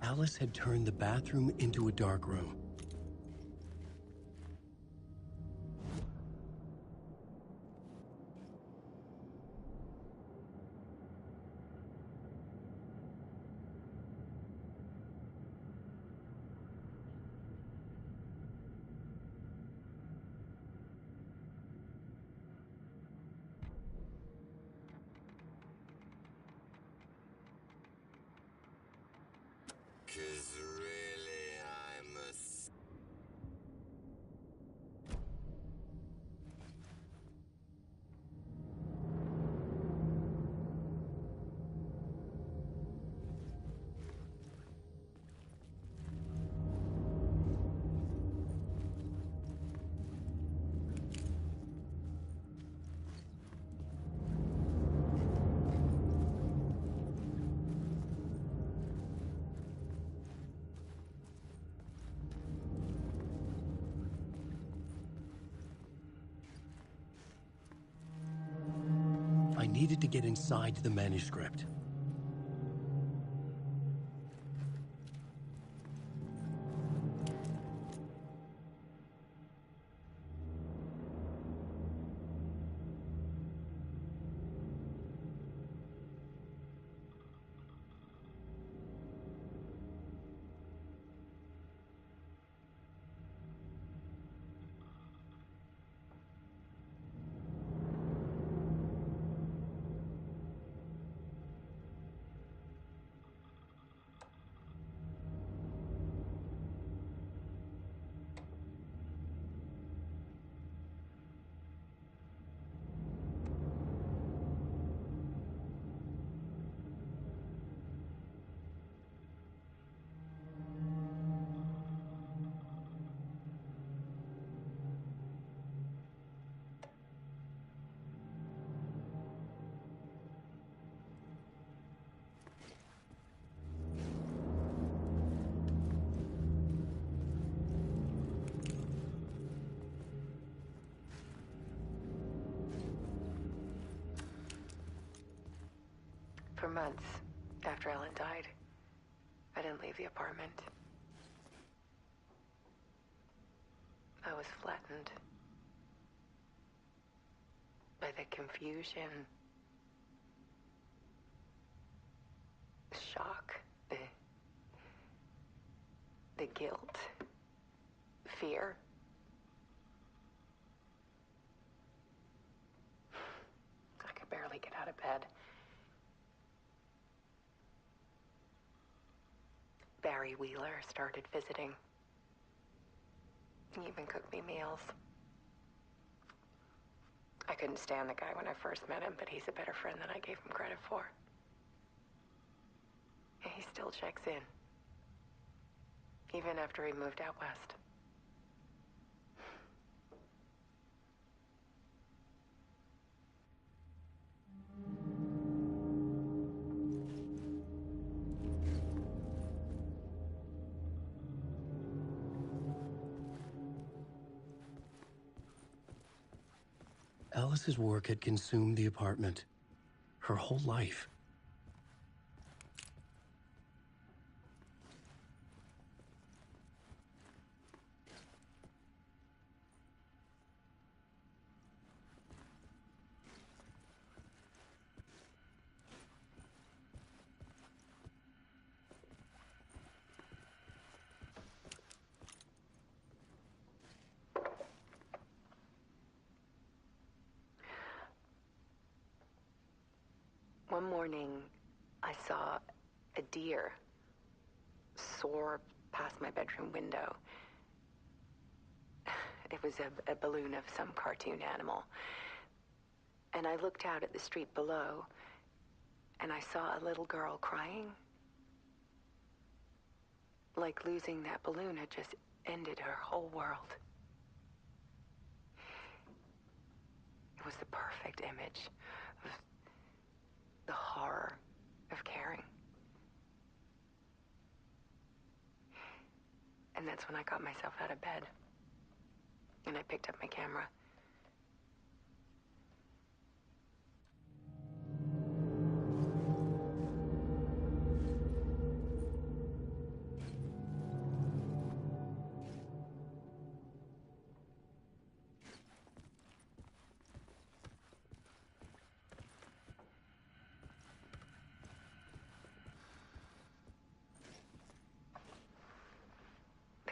Alice had turned the bathroom into a dark room. I needed to get inside the manuscript. For months after Ellen died, I didn't leave the apartment. I was flattened by the confusion, the shock, the guilt, fear. I could barely get out of bed. Barry Wheeler started visiting. He even cooked me meals. I couldn't stand the guy when I first met him, but he's a better friend than I gave him credit for. And he still checks in, even after he moved out west. Alice's work had consumed the apartment, her whole life. One morning, I saw a deer soar past my bedroom window. It was a balloon of some cartoon animal. And I looked out at the street below, and I saw a little girl crying. Like losing that balloon had just ended her whole world. It was the perfect image of the horror of caring. And that's when I got myself out of bed. And I picked up my camera.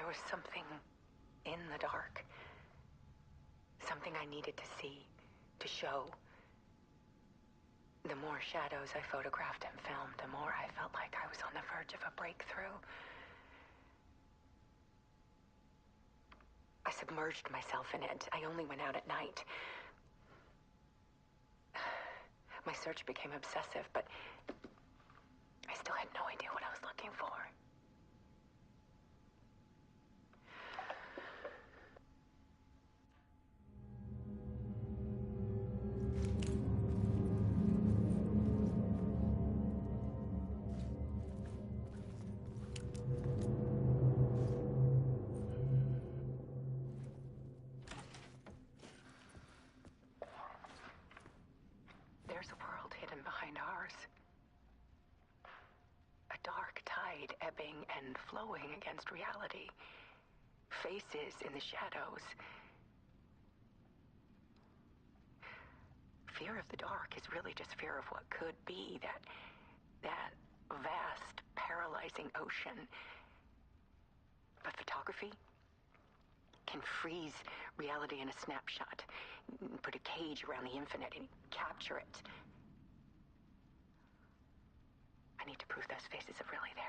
was something in the dark. Something I needed to see, to show. The more shadows I photographed and filmed, the more I felt like I was on the verge of a breakthrough. I submerged myself in it. I only went out at night. My search became obsessive, but I still had no idea what I was looking for. There's a world hidden behind ours. A dark tide ebbing and flowing against reality. Faces in the shadows. Fear of the dark is really just fear of what could be, that vast, paralyzing ocean. But photography can freeze reality in a snapshot, put a cage around the infinite and capture it. I need to prove those faces are really there.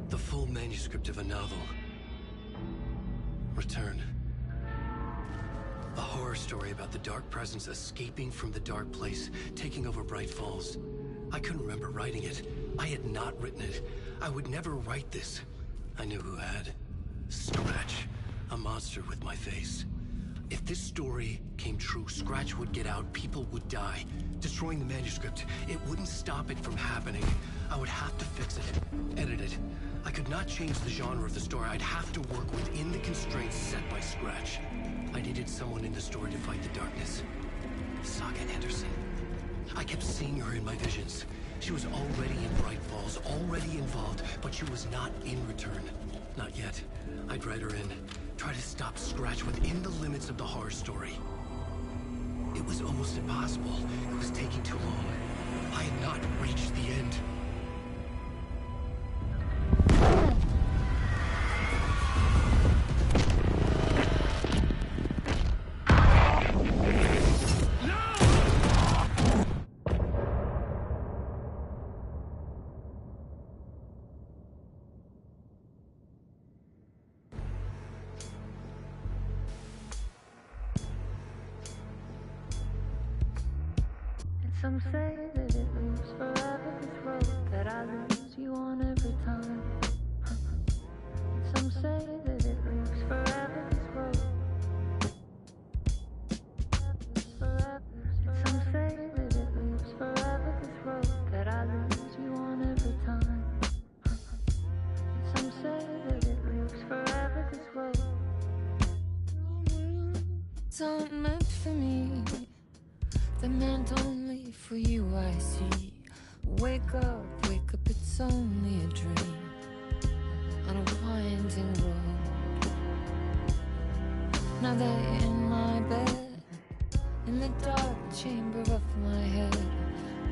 The full manuscript of a novel. Return. A horror story about the dark presence escaping from the dark place, taking over Bright Falls. I couldn't remember writing it. I had not written it. I would never write this. I knew who had. Scratch. A monster with my face. If this story came true, Scratch would get out, people would die. Destroying the manuscript, it wouldn't stop it from happening. I would have to fix it, edit it. I could not change the genre of the story. I'd have to work within the constraints set by Scratch. I needed someone in the story to fight the darkness. Saga Anderson. I kept seeing her in my visions. She was already in Bright Falls, already involved, but she was not in Return. Not yet. I'd write her in, try to stop Scratch within the limits of the horror story. It was almost impossible. It was taking too long. I had not reached the end. Some say that it moves forever, this road that I lose you on every time. Some say that it moves forever, this road. Some say that it moves forever, this road that I lose you on every time. Some say that it moves forever, this road. It's not meant for me. That meant only for you, I see. Wake up, it's only a dream on a winding road. Now that you're in my bed, in the dark chamber of my head,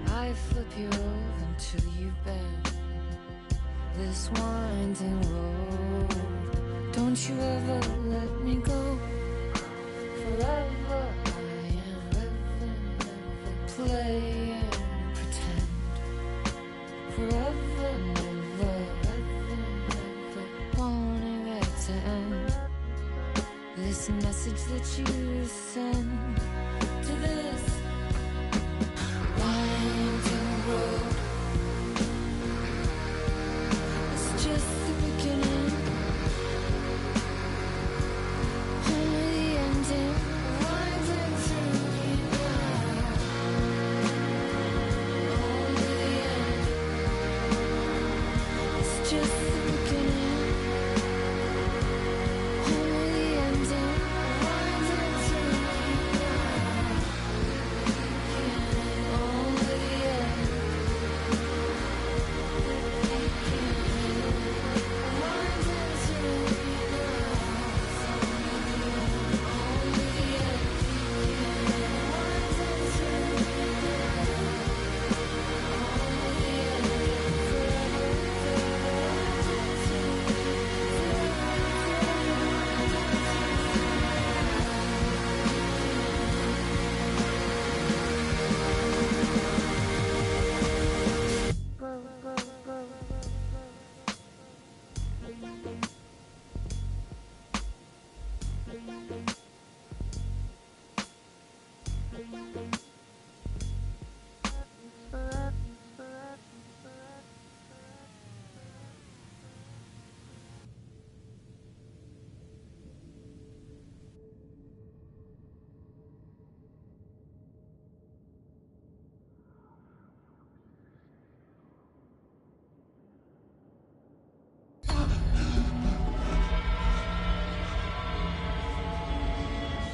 I flip you over until you bend this winding road. Don't you ever let me go. Forever play and pretend. Forever, never, wanting it to end. this message that you send to this winding road. It's just the beginning, only the ending, winding through you now. Only the end. It's just the beginning, only the ending, winding through you now. Only the end.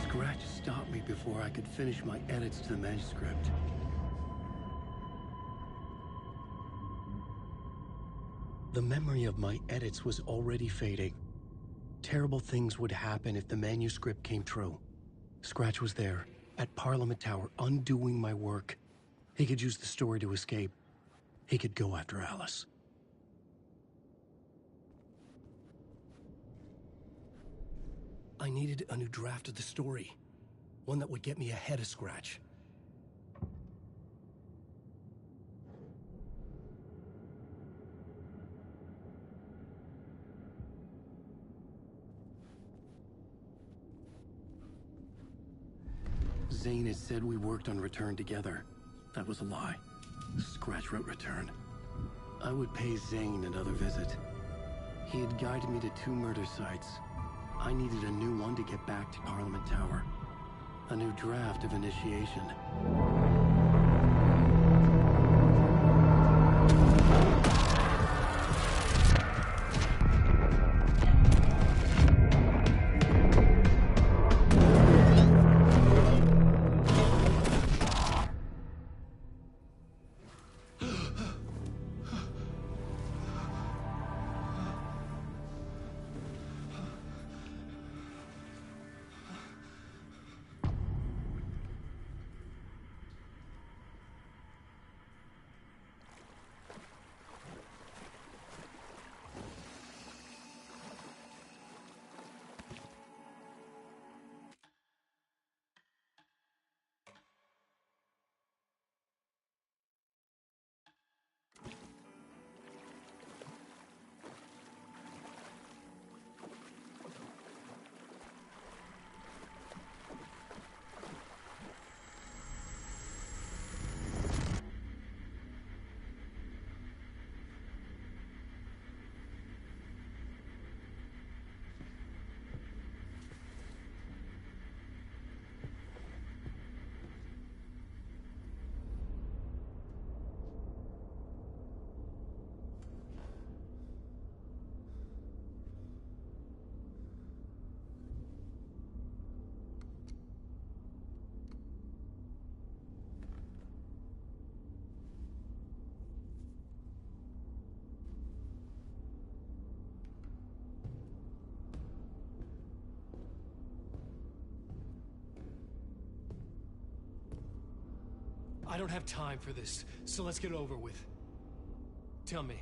Scratch stopped me before I could finish my edits to the manuscript. The memory of my edits was already fading. Terrible things would happen if the manuscript came true. Scratch was there, at Parliament Tower, undoing my work. He could use the story to escape. He could go after Alice. I needed a new draft of the story. One that would get me ahead of Scratch. Zane had said we worked on Return together. That was a lie. Scratch wrote Return. I would pay Zane another visit. He had guided me to 2 murder sites. I needed a new one to get back to Parliament Tower. A new draft of Initiation. I don't have time for this, so let's get it over with. Tell me,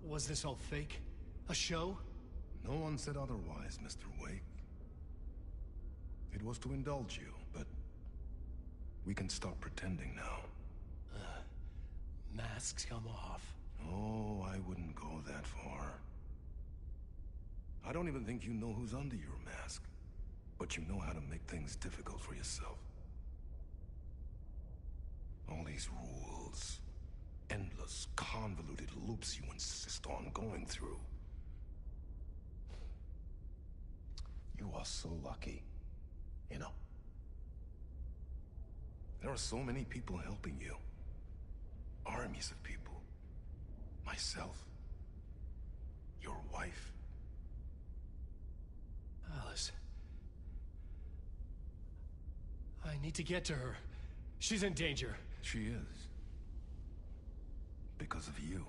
was this all fake? A show? No one said otherwise, Mr. Wake. It was to indulge you, but we can stop pretending now. Masks come off. Oh, I wouldn't go that far. I don't even think you know who's under your mask. But you know how to make things difficult for yourself. All these rules. Endless, convoluted loops you insist on going through. You are so lucky. You know? There are so many people helping you. Armies of people. Myself. Your wife. Alice. I need to get to her. She's in danger. She is. Because of you.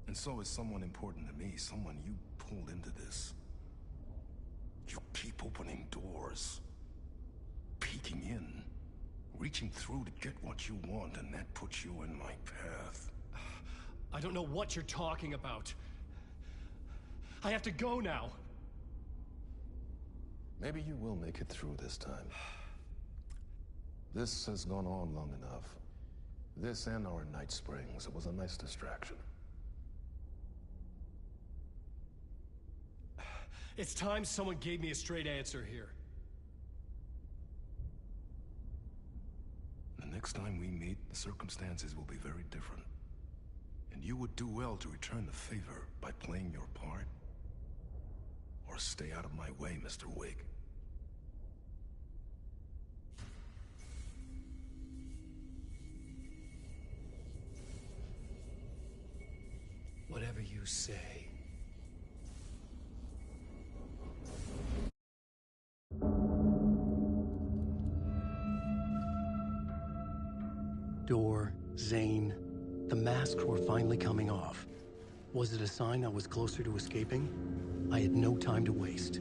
And so is someone important to me, someone you pulled into this. You keep opening doors. Peeking in. Reaching through to get what you want, and that puts you in my path. I don't know what you're talking about. I have to go now. Maybe you will make it through this time. This has gone on long enough. This and our night springs. It was a nice distraction. It's time someone gave me a straight answer here. The next time we meet, the circumstances will be very different. And you would do well to return the favor by playing your part. Or stay out of my way, Mr. Wake. Whatever you say. Door, Zane, the masks were finally coming off. Was it a sign I was closer to escaping? I had no time to waste.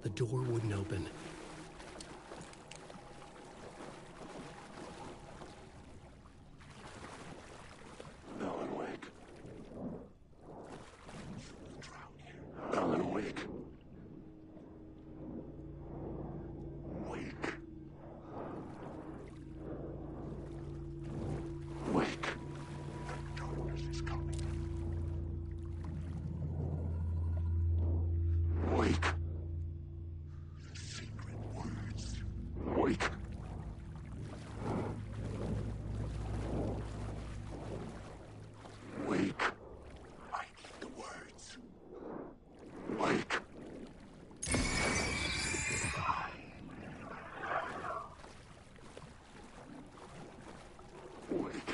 The door wouldn't open. Alan Wake. Alan Wake. Wake. Wake. Darkness is coming. Wake. Wake. Wake. I need the words. Wake. Wake.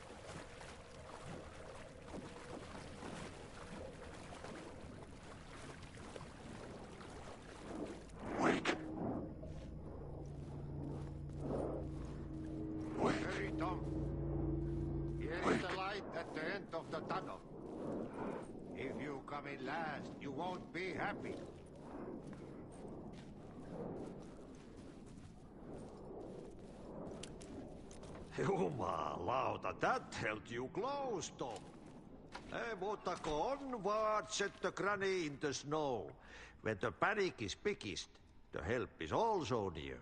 Wake. Wake. Hey, Tom. Here is the light at the end of the tunnel. If you come in last, you won't be happy. Jumalauta, that held you close, Tom. Mutta go onward, set the granny in the snow. When the panic is biggest, the help is also near.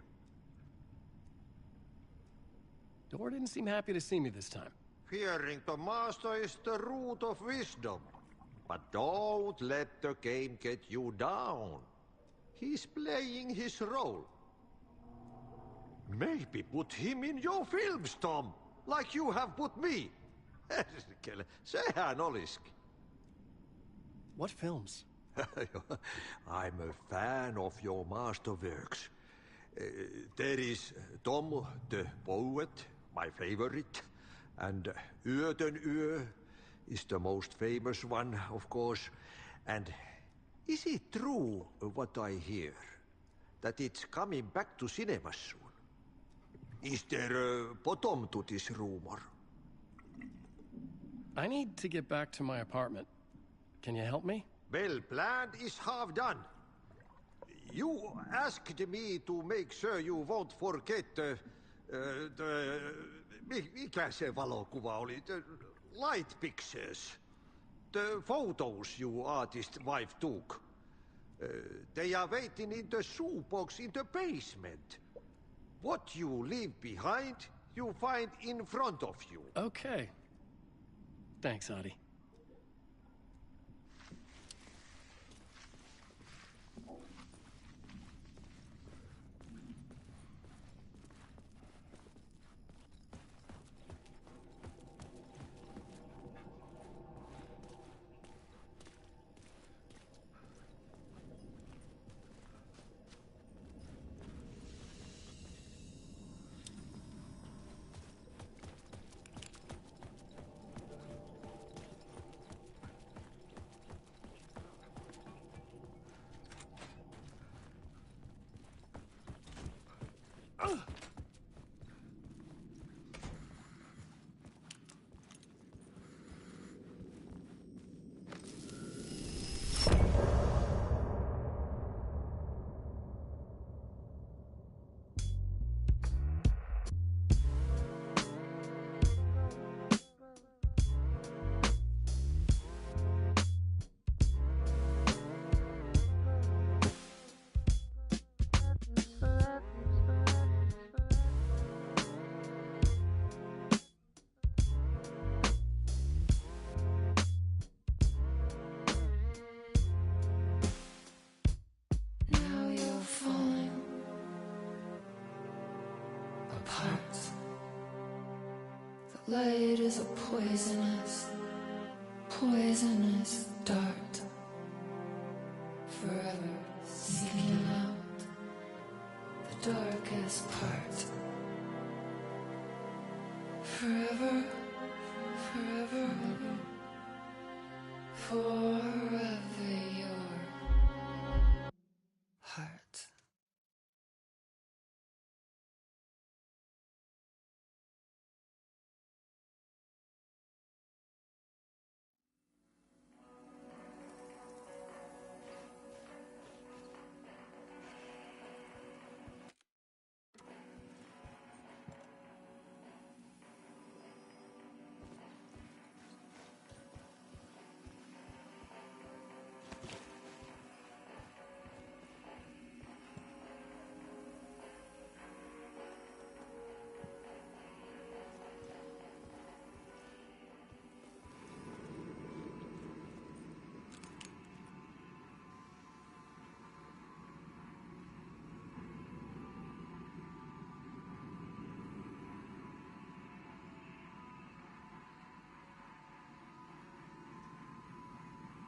Door didn't seem happy to see me this time. Fearing the master is the root of wisdom. But don't let the game get you down. He's playing his role. Maybe put him in your films, Tom, like you have put me. Sehän olisikin. What films? I'm a fan of your masterworks. There is Tom the Poet, my favorite, and Yöden Yö is the most famous one, of course. And is it true what I hear, that it's coming back to cinemas soon? Is there a bottom to this rumor? I need to get back to my apartment. Can you help me? Well, plan is half done. You asked me to make sure you won't forget mikä se valokuva oli? The light pictures. The photos your artist wife took. They are waiting in the shoebox in the basement. What you leave behind, you find in front of you. Okay. Thanks, Adi. Now you're falling apart. The light is a poisonous, poisonous dart, forever seeking out the darkest part. Forever